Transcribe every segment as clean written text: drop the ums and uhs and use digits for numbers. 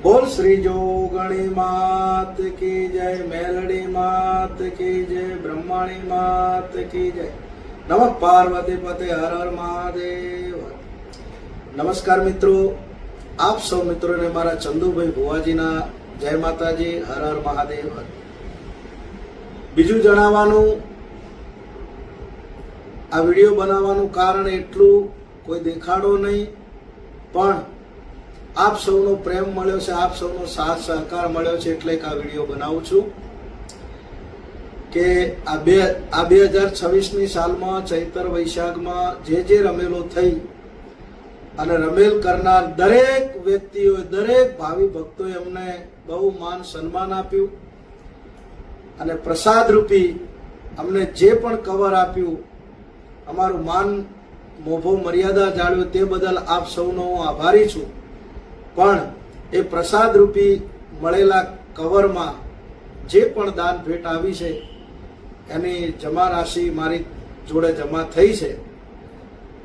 बोल श्री जोगणी मात की जय, मेलडी मात की जय, ब्रह्माणी मात की जय। नमः पार्वती पते, हर हर महादेव। नमस्कार मित्रों, आप सौ मित्रों ने मारा चंदुभाई भुवाजीना जय माताजी, हर हर महादेव। बीजू जणाववानुं आ विडियो बनाववानुं कारण एटલું कोई देखाडो नहीं, पण आप सौनो प्रेम मळ्यो छे, आप सौनो साथ सहकार मळ्यो छे એટલે આ વિડિયો બનાવું છું કે આ 2026 ની સાલમાં ચૈત્ર વૈશાખમાં જે રમેલો થઈ અને રમેલ કરનાર દરેક વ્યક્તિઓએ, દરેક ભાવિ ભક્તોએ અમને બહુ માન સન્માન આપ્યું અને પ્રસાદ રૂપી અમને જે પણ કવર આપ્યું, અમારું માન મોભો મર્યાદા જાળવ્યું, તે બદલ આપ સૌનો હું આભારી છું। પણ એ પ્રસાદ રૂપી મળેલા કવરમાં જે પણ દાન ભેટ આવી છે એની જમા રાશિ મારી જોડે જમા થઈ છે,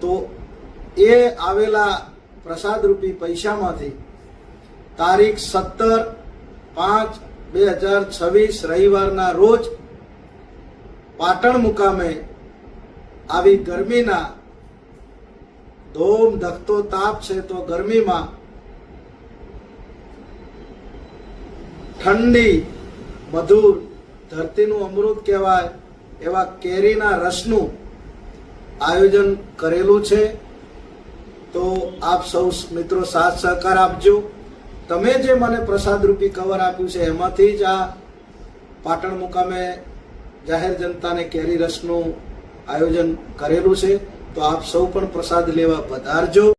તો એ આવેલા પ્રસાદ રૂપી પૈસામાંથી તારીખ 17/5/2026 રવિવારના રોજ પાટણ મુકામે આવી ગરમીના ધોમ ધકતો તાપ છે, તો ગરમીમાં ठंडी मधुर धरतीનું अमृत કહેવાય એવા કેરીના રસનું આયોજન કરેલું છે। તો આપ સૌ મિત્રો સાથ સહકાર આપજો। તમે જે મને પ્રસાદ રૂપી કવર આપ્યું છે એમાંથી જ આ પાટણ મુકામે જાહેર જનતાને કેરી રસનું આયોજન કરેલું છે, તો આપ સૌ પણ પ્રસાદ લેવા પધારજો।